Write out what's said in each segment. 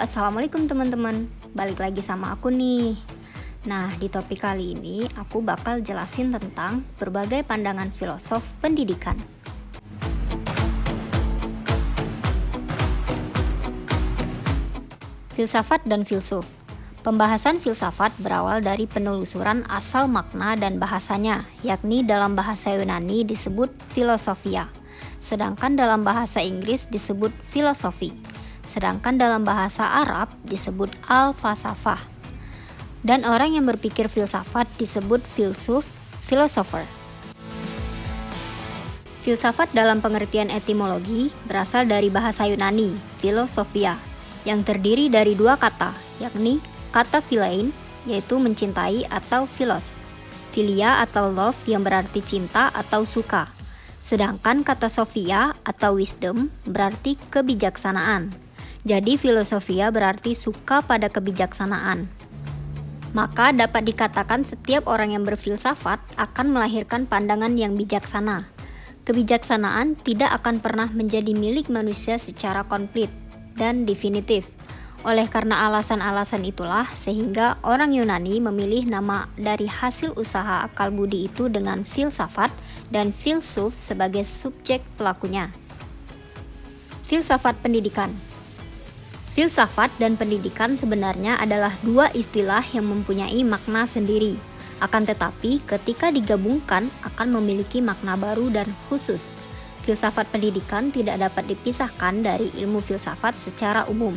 assalamualaikum teman-teman. Balik lagi sama aku nih. Nah, di topik kali ini aku bakal jelasin tentang berbagai pandangan filosof pendidikan. Filsafat dan filsuf. Pembahasan filsafat berawal dari penelusuran asal makna dan bahasanya, yakni dalam bahasa Yunani disebut filosofia, sedangkan dalam bahasa Inggris disebut filosofi. Sedangkan dalam bahasa Arab disebut al-falsafah. Dan orang yang berpikir filsafat disebut filsuf, philosopher. Filsafat dalam pengertian etimologi berasal dari bahasa Yunani, filosofia, yang terdiri dari dua kata, yakni kata philein, yaitu mencintai atau philos, philia atau love yang berarti cinta atau suka. Sedangkan kata sophia atau wisdom berarti kebijaksanaan. Jadi filosofia berarti suka pada kebijaksanaan. Maka dapat dikatakan setiap orang yang berfilsafat akan melahirkan pandangan yang bijaksana. Kebijaksanaan tidak akan pernah menjadi milik manusia secara komplit dan definitif. Oleh karena alasan-alasan itulah sehingga orang Yunani memilih nama dari hasil usaha akal budi itu dengan filsafat dan filsuf sebagai subjek pelakunya. Filsafat pendidikan. Filsafat dan pendidikan sebenarnya adalah dua istilah yang mempunyai makna sendiri. Akan tetapi ketika digabungkan akan memiliki makna baru dan khusus. Filsafat pendidikan tidak dapat dipisahkan dari ilmu filsafat secara umum.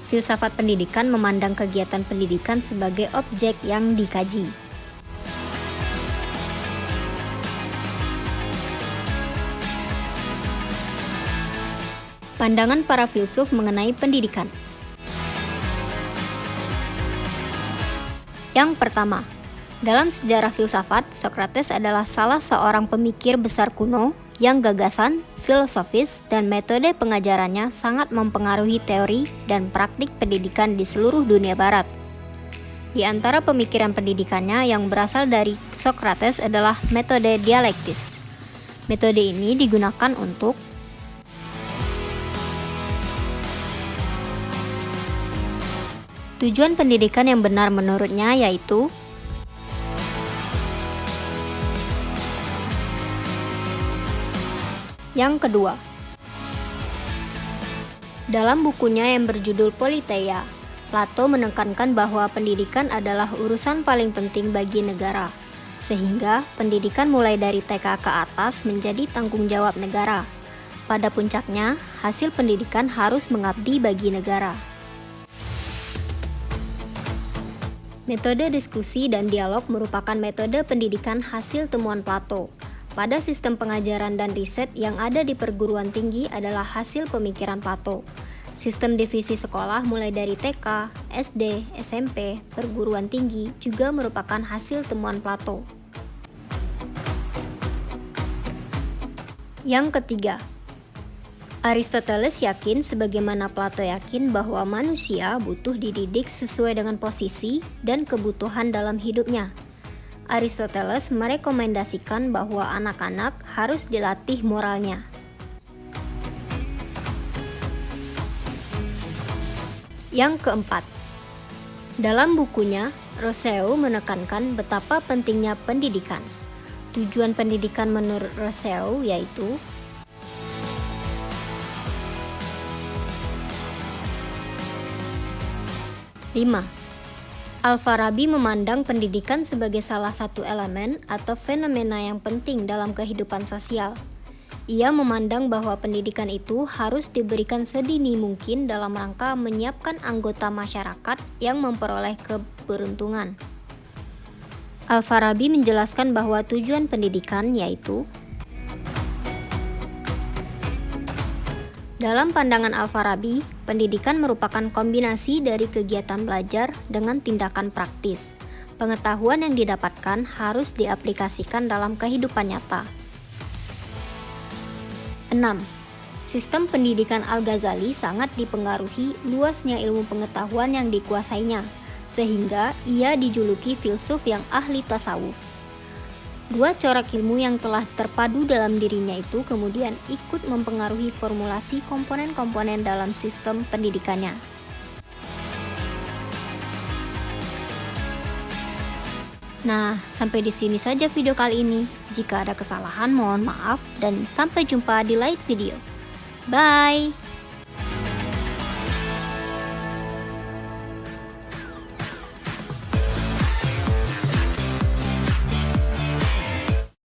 Filsafat pendidikan memandang kegiatan pendidikan sebagai objek yang dikaji. Pandangan para filsuf mengenai pendidikan. Yang pertama, dalam sejarah filsafat, Socrates adalah salah seorang pemikir besar kuno yang gagasan, filosofis, dan metode pengajarannya sangat mempengaruhi teori dan praktik pendidikan di seluruh dunia barat. Di antara pemikiran pendidikannya yang berasal dari Socrates adalah metode dialektis. Metode ini digunakan untuk tujuan pendidikan yang benar menurutnya yaitu yang kedua. Dalam bukunya yang berjudul Politeia, Plato menekankan bahwa pendidikan adalah urusan paling penting bagi negara, sehingga pendidikan mulai dari TK ke atas menjadi tanggung jawab negara. Pada puncaknya, hasil pendidikan harus mengabdi bagi negara. Metode diskusi dan dialog merupakan metode pendidikan hasil temuan Plato. Pada sistem pengajaran dan riset yang ada di perguruan tinggi adalah hasil pemikiran Plato. Sistem divisi sekolah mulai dari TK, SD, SMP, perguruan tinggi juga merupakan hasil temuan Plato. Yang ketiga, Aristoteles yakin sebagaimana Plato yakin bahwa manusia butuh dididik sesuai dengan posisi dan kebutuhan dalam hidupnya. Aristoteles merekomendasikan bahwa anak-anak harus dilatih moralnya. Yang keempat, dalam bukunya, Rousseau menekankan betapa pentingnya pendidikan. Tujuan pendidikan menurut Rousseau yaitu 5. Al-Farabi memandang pendidikan sebagai salah satu elemen atau fenomena yang penting dalam kehidupan sosial. Ia memandang bahwa pendidikan itu harus diberikan sedini mungkin dalam rangka menyiapkan anggota masyarakat yang memperoleh keberuntungan. Al-Farabi menjelaskan bahwa tujuan pendidikan yaitu dalam pandangan Al-Farabi, pendidikan merupakan kombinasi dari kegiatan belajar dengan tindakan praktis. Pengetahuan yang didapatkan harus diaplikasikan dalam kehidupan nyata. 6. Sistem pendidikan Al-Ghazali sangat dipengaruhi luasnya ilmu pengetahuan yang dikuasainya, sehingga ia dijuluki filsuf yang ahli tasawuf. Dua corak ilmu yang telah terpadu dalam dirinya itu kemudian ikut mempengaruhi formulasi komponen-komponen dalam sistem pendidikannya. Nah, sampai di sini saja video kali ini. Jika ada kesalahan, mohon maaf dan sampai jumpa di lain video. Bye!